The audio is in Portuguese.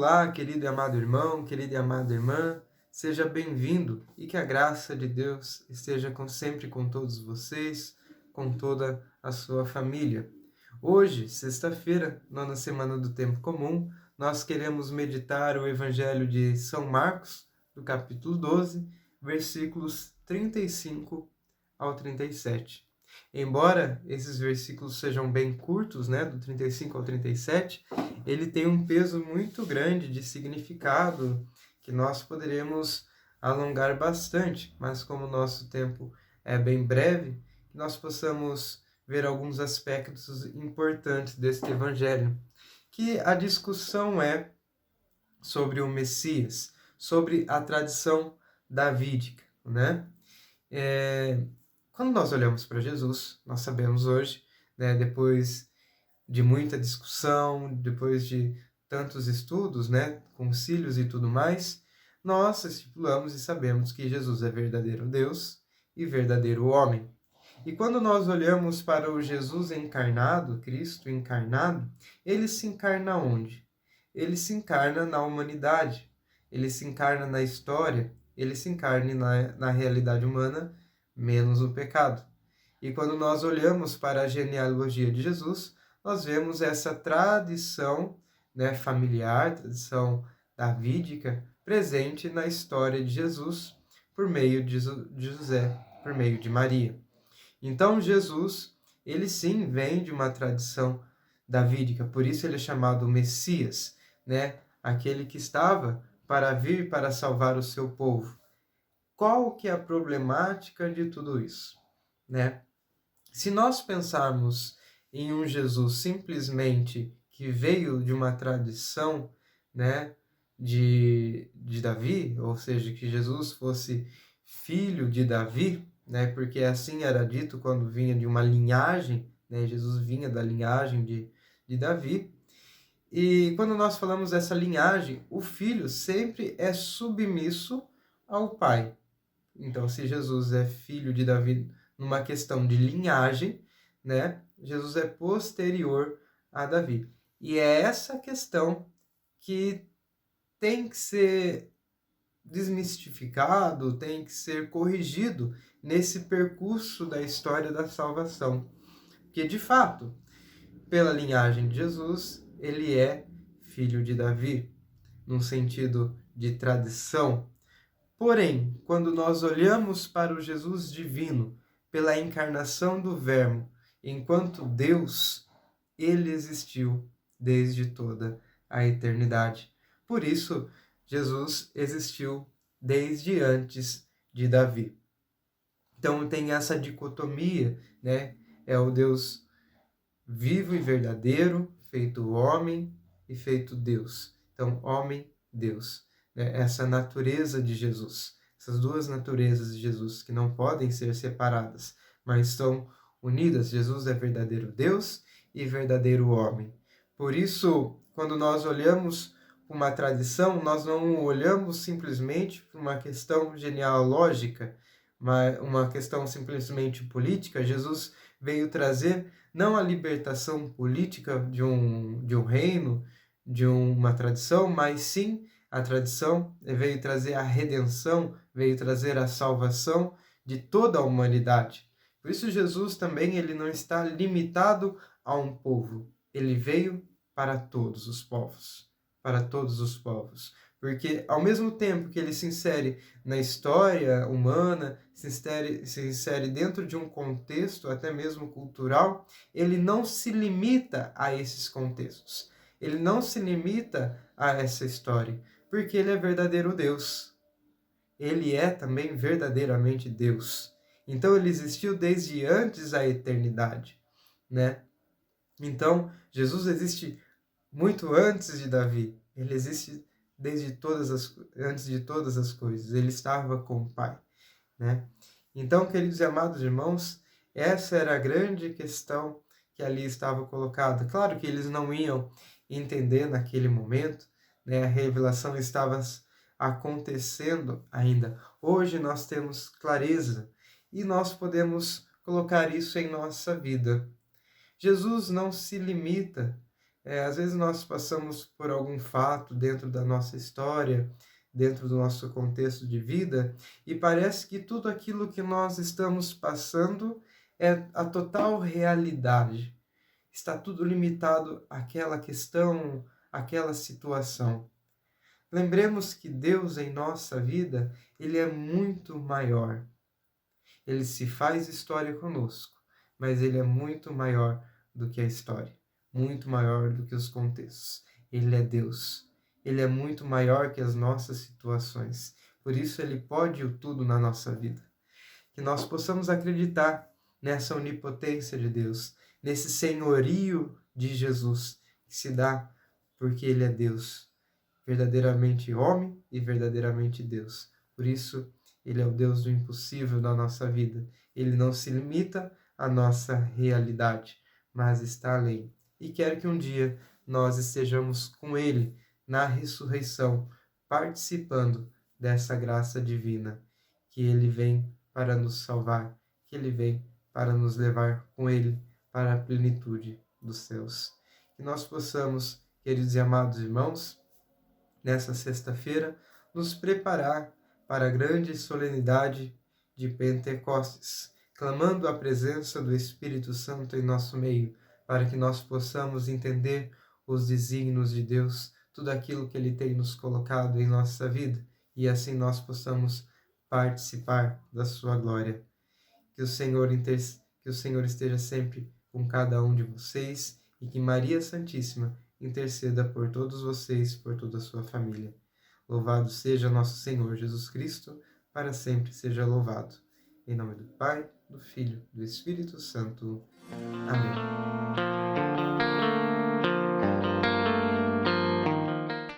Olá, querido e amado irmão, querida e amada irmã, seja bem-vindo e que a graça de Deus esteja sempre com todos vocês, com toda a sua família. Hoje, sexta-feira, nona semana do Tempo Comum, nós queremos meditar o Evangelho de São Marcos, do capítulo 12, versículos 35 ao 37. Embora esses versículos sejam bem curtos, né, do 35 ao 37, ele tem um peso muito grande de significado que nós poderemos alongar bastante, mas como o nosso tempo é bem breve, que nós possamos ver alguns aspectos importantes deste evangelho, que a discussão é sobre o Messias, sobre a tradição davídica, né? Quando nós olhamos para Jesus, nós sabemos hoje, né, depois de muita discussão, depois de tantos estudos, né, concílios e tudo mais, nós estipulamos e sabemos que Jesus é verdadeiro Deus e verdadeiro homem. E quando nós olhamos para o Jesus encarnado, Cristo encarnado, ele se encarna onde? Ele se encarna na humanidade, ele se encarna na história, ele se encarna na realidade humana, menos o pecado. E quando nós olhamos para a genealogia de Jesus, nós vemos essa tradição, né, familiar, tradição davídica, presente na história de Jesus, por meio de José, por meio de Maria. Então, Jesus, ele sim vem de uma tradição davídica, por isso ele é chamado Messias, né? Aquele que estava para vir para salvar o seu povo. Qual que é a problemática de tudo isso, né? Se nós pensarmos em um Jesus simplesmente que veio de uma tradição, né, de Davi, ou seja, que Jesus fosse filho de Davi, né, porque assim era dito quando vinha de uma linhagem, né, Jesus vinha da linhagem de Davi. E quando nós falamos dessa linhagem, o filho sempre é submisso ao pai. Então, se Jesus é filho de Davi numa questão de linhagem, né, Jesus é posterior a Davi. E é essa questão que tem que ser desmistificado, tem que ser corrigido nesse percurso da história da salvação. Porque, de fato, pela linhagem de Jesus, ele é filho de Davi, num sentido de tradição. Porém, quando nós olhamos para o Jesus divino, pela encarnação do Verbo, enquanto Deus, ele existiu desde toda a eternidade. Por isso, Jesus existiu desde antes de Davi. Então tem essa dicotomia, né? É o Deus vivo e verdadeiro, feito homem e feito Deus. Então, homem, Deus. Essa natureza de Jesus, essas duas naturezas de Jesus que não podem ser separadas, mas estão unidas. Jesus é verdadeiro Deus e verdadeiro homem. Por isso, quando nós olhamos uma tradição, nós não olhamos simplesmente para uma questão genealógica, uma questão simplesmente política. Jesus veio trazer não a libertação política de um reino, de uma tradição, mas sim a tradição veio trazer a redenção, veio trazer a salvação de toda a humanidade. Por isso Jesus também ele não está limitado a um povo. Ele veio para todos os povos, para todos os povos. Porque ao mesmo tempo que ele se insere na história humana, se insere dentro de um contexto até mesmo cultural, ele não se limita a esses contextos. Ele não se limita a essa história, porque ele é verdadeiro Deus. Ele é também verdadeiramente Deus. Então ele existiu desde antes da eternidade, né? Então Jesus existe muito antes de Davi. Ele existe antes de todas as coisas. Ele estava com o Pai, né? Então, queridos e amados irmãos, essa era a grande questão que ali estava colocada. Claro que eles não iam entender naquele momento, né? A revelação estava acontecendo ainda. Hoje nós temos clareza e nós podemos colocar isso em nossa vida. Jesus não se limita Às vezes nós passamos por algum fato dentro da nossa história, dentro do nosso contexto de vida, e parece que tudo aquilo que nós estamos passando é a total realidade. Está tudo limitado àquela questão, àquela situação. Lembremos que Deus em nossa vida, Ele é muito maior. Ele se faz história conosco, mas Ele é muito maior do que a história, muito maior do que os contextos. Ele é Deus. Ele é muito maior que as nossas situações. Por isso Ele pode o tudo na nossa vida. Que nós possamos acreditar nessa onipotência de Deus, nesse senhorio de Jesus, que se dá porque Ele é Deus, verdadeiramente homem e verdadeiramente Deus. Por isso, Ele é o Deus do impossível da nossa vida. Ele não se limita à nossa realidade, mas está além. E quer que um dia nós estejamos com Ele na ressurreição, participando dessa graça divina, que Ele vem para nos salvar, que Ele vem para nos levar com Ele para a plenitude dos céus. Que nós possamos, queridos e amados irmãos, nessa sexta-feira, nos preparar para a grande solenidade de Pentecostes, clamando a presença do Espírito Santo em nosso meio, para que nós possamos entender os desígnios de Deus, tudo aquilo que Ele tem nos colocado em nossa vida, e assim nós possamos participar da sua glória. Que o Senhor esteja sempre com cada um de vocês e que Maria Santíssima interceda por todos vocês, por toda a sua família. Louvado seja nosso Senhor Jesus Cristo, para sempre seja louvado. Em nome do Pai, do Filho, do Espírito Santo. Amém.